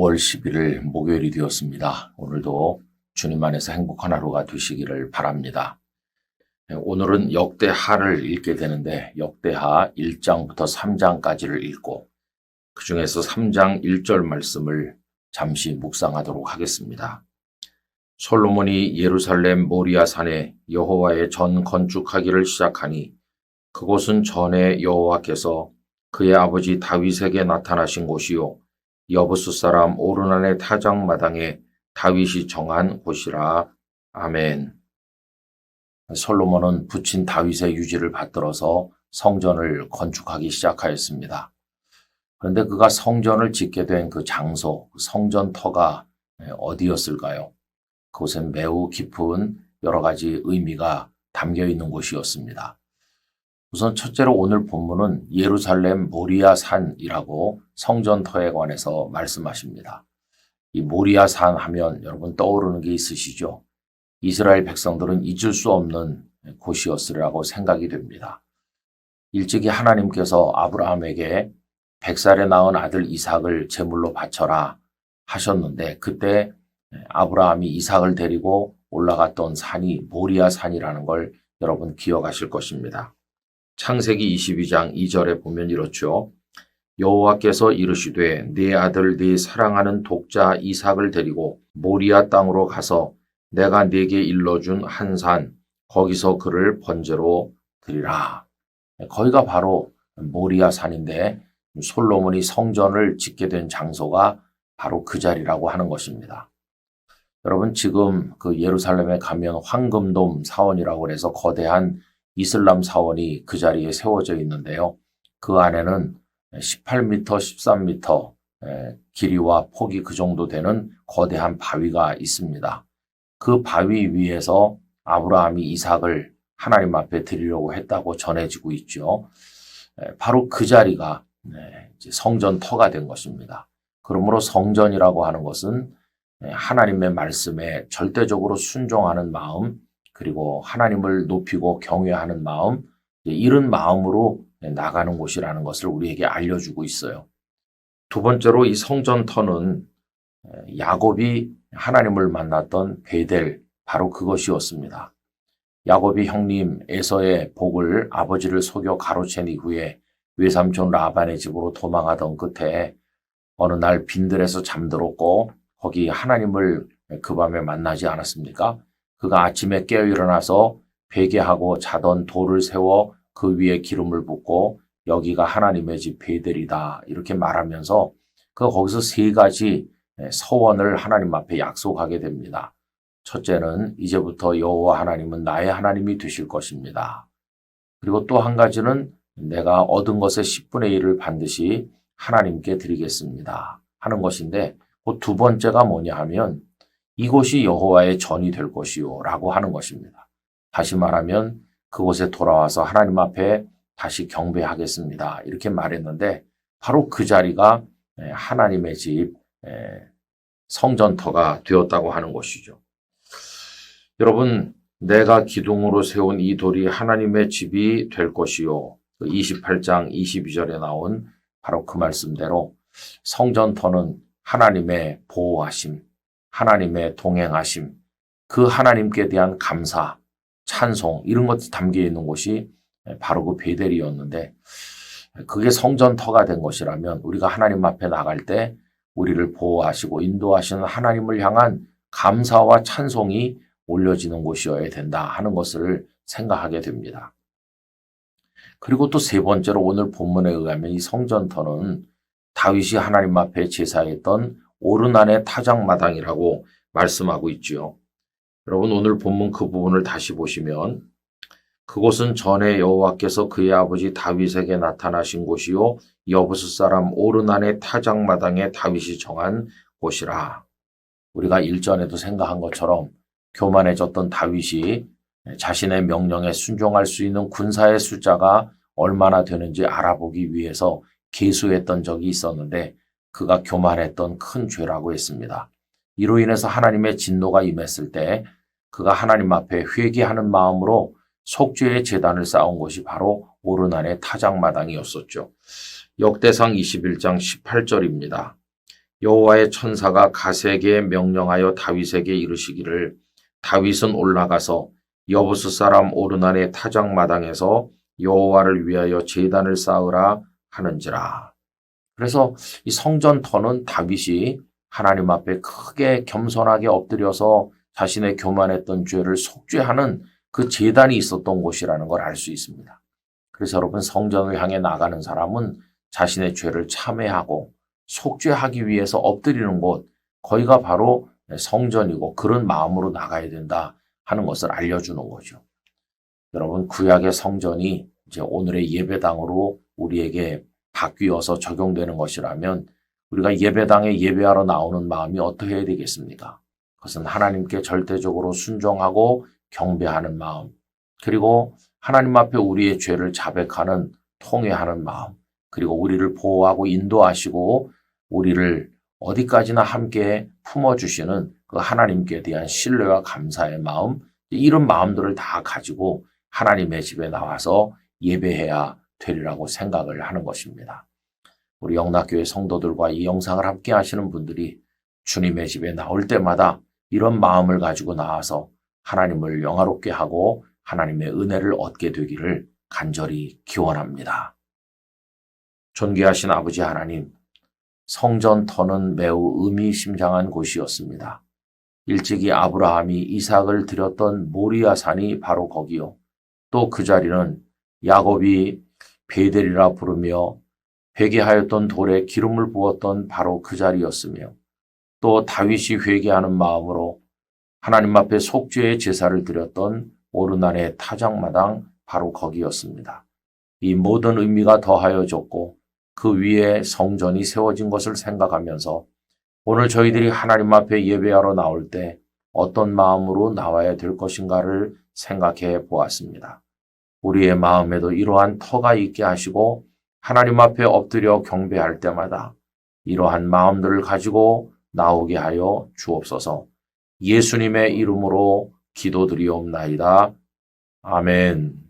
5월 11일 목요일이 되었습니다. 오늘도 주님 안에서 행복한 하루가 되시기를 바랍니다. 오늘은 역대하를 읽게 되는데 역대하 1장부터 3장까지를 읽고 그 중에서 3장 1절 말씀을 잠시 묵상하도록 하겠습니다. 솔로몬이 예루살렘 모리아 산에 여호와의 전 건축하기를 시작하니 그곳은 전에 여호와께서 그의 아버지 다윗에게 나타나신 곳이요 여부스 사람 오르난의 타작마당에 다윗이 정한 곳이라. 아멘. 솔로몬은 부친 다윗의 유지를 받들어서 성전을 건축하기 시작하였습니다. 그런데 그가 성전을 짓게 된 그 장소, 성전터가 어디였을까요? 그곳엔 매우 깊은 여러 가지 의미가 담겨 있는 곳이었습니다. 우선 첫째로 오늘 본문은 예루살렘 모리아 산이라고 성전터에 관해서 말씀하십니다. 이 모리아 산 하면 여러분 떠오르는 게 있으시죠? 이스라엘 백성들은 잊을 수 없는 곳이었으리라고 생각이 됩니다. 일찍이 하나님께서 아브라함에게 100살에 낳은 아들 이삭을 제물로 바쳐라 하셨는데 그때 아브라함이 이삭을 데리고 올라갔던 산이 모리아 산이라는 걸 여러분 기억하실 것입니다. 창세기 22장 2절에 보면 이렇죠. 여호와께서 이르시되 네 아들 네 사랑하는 독자 이삭을 데리고 모리아 땅으로 가서 내가 네게 일러준 한 산 거기서 그를 번제로 드리라. 거기가 바로 모리아 산인데 솔로몬이 성전을 짓게 된 장소가 바로 그 자리라고 하는 것입니다. 여러분 지금 그 예루살렘에 가면 황금돔 사원이라고 해서 거대한 이슬람 사원이 그 자리에 세워져 있는데요. 그 안에는 18m, 13m 길이와 폭이 그 정도 되는 거대한 바위가 있습니다. 그 바위 위에서 아브라함이 이삭을 하나님 앞에 드리려고 했다고 전해지고 있죠. 바로 그 자리가 성전터가 된 것입니다. 그러므로 성전이라고 하는 것은 하나님의 말씀에 절대적으로 순종하는 마음, 그리고 하나님을 높이고 경외하는 마음, 이런 마음으로 나가는 곳이라는 것을 우리에게 알려주고 있어요. 두 번째로 이 성전터는 야곱이 하나님을 만났던 베델, 바로 그것이었습니다. 야곱이 형님 에서의 복을 아버지를 속여 가로챈 이후에 외삼촌 라반의 집으로 도망하던 끝에 어느 날 빈들에서 잠들었고 거기 하나님을 그 밤에 만나지 않았습니까? 그가 아침에 깨어 일어나서 베개하고 자던 돌을 세워 그 위에 기름을 붓고 여기가 하나님의 집 베델이다 이렇게 말하면서 그 거기서 세 가지 서원을 하나님 앞에 약속하게 됩니다. 첫째는 이제부터 여호와 하나님은 나의 하나님이 되실 것입니다. 그리고 또 한 가지는 내가 얻은 것의 10분의 1을 반드시 하나님께 드리겠습니다 하는 것인데 그 두 번째가 뭐냐 하면 이곳이 여호와의 전이 될 것이요 라고 하는 것입니다. 다시 말하면 그곳에 돌아와서 하나님 앞에 다시 경배하겠습니다 이렇게 말했는데 바로 그 자리가 하나님의 집 성전터가 되었다고 하는 것이죠. 여러분 내가 기둥으로 세운 이 돌이 하나님의 집이 될 것이요 28장 22절에 나온 바로 그 말씀대로 성전터는 하나님의 보호하심, 하나님의 동행하심, 그 하나님께 대한 감사, 찬송 이런 것이 담겨 있는 곳이 바로 그 베델이었는데 그게 성전터가 된 것이라면 우리가 하나님 앞에 나갈 때 우리를 보호하시고 인도하시는 하나님을 향한 감사와 찬송이 올려지는 곳이어야 된다 하는 것을 생각하게 됩니다. 그리고 또 세 번째로 오늘 본문에 의하면 이 성전터는 다윗이 하나님 앞에 제사했던 오르난의 타작마당이라고 말씀하고 있지요. 여러분 오늘 본문 그 부분을 다시 보시면 그곳은 전에 여호와께서 그의 아버지 다윗에게 나타나신 곳이요 여부스 사람 오르난의 타작마당에 다윗이 정한 곳이라. 우리가 일전에도 생각한 것처럼 교만해졌던 다윗이 자신의 명령에 순종할 수 있는 군사의 숫자가 얼마나 되는지 알아보기 위해서 계수했던 적이 있었는데 그가 교만했던 큰 죄라고 했습니다. 이로 인해서 하나님의 진노가 임했을 때 그가 하나님 앞에 회개하는 마음으로 속죄의 제단을 쌓은 것이 바로 오르난의 타작마당이었었죠. 역대상 21장 18절입니다. 여호와의 천사가 가세에게 명령하여 다윗에게 이르시기를 다윗은 올라가서 여부스 사람 오르난의 타작마당에서 여호와를 위하여 제단을 쌓으라 하는지라. 그래서 이 성전터는 다윗이 하나님 앞에 크게 겸손하게 엎드려서 자신의 교만했던 죄를 속죄하는 그 제단이 있었던 곳이라는 걸 알 수 있습니다. 그래서 여러분, 성전을 향해 나가는 사람은 자신의 죄를 참회하고 속죄하기 위해서 엎드리는 곳, 거기가 바로 성전이고 그런 마음으로 나가야 된다 하는 것을 알려주는 거죠. 여러분, 구약의 성전이 이제 오늘의 예배당으로 우리에게 바뀌어서 적용되는 것이라면 우리가 예배당에 예배하러 나오는 마음이 어떠해야 되겠습니까? 그것은 하나님께 절대적으로 순종하고 경배하는 마음, 그리고 하나님 앞에 우리의 죄를 자백하는 통회하는 마음, 그리고 우리를 보호하고 인도하시고 우리를 어디까지나 함께 품어주시는 그 하나님께 대한 신뢰와 감사의 마음, 이런 마음들을 다 가지고 하나님의 집에 나와서 예배해야 되리라고 생각을 하는 것입니다. 우리 영락교회 성도들과 이 영상을 함께 하시는 분들이 주님의 집에 나올 때마다 이런 마음을 가지고 나와서 하나님을 영화롭게 하고 하나님의 은혜를 얻게 되기를 간절히 기원합니다. 존귀하신 아버지 하나님, 성전터는 매우 의미심장한 곳이었습니다. 일찍이 아브라함이 이삭을 드렸던 모리아 산이 바로 거기요. 또 그 자리는 야곱이 베델이라 부르며 회개하였던 돌에 기름을 부었던 바로 그 자리였으며, 또 다윗이 회개하는 마음으로 하나님 앞에 속죄의 제사를 드렸던 오르난의 타작마당 바로 거기였습니다. 이 모든 의미가 더하여졌고 그 위에 성전이 세워진 것을 생각하면서 오늘 저희들이 하나님 앞에 예배하러 나올 때 어떤 마음으로 나와야 될 것인가를 생각해 보았습니다. 우리의 마음에도 이러한 터가 있게 하시고 하나님 앞에 엎드려 경배할 때마다 이러한 마음들을 가지고 나오게 하여 주옵소서. 예수님의 이름으로 기도드리옵나이다. 아멘.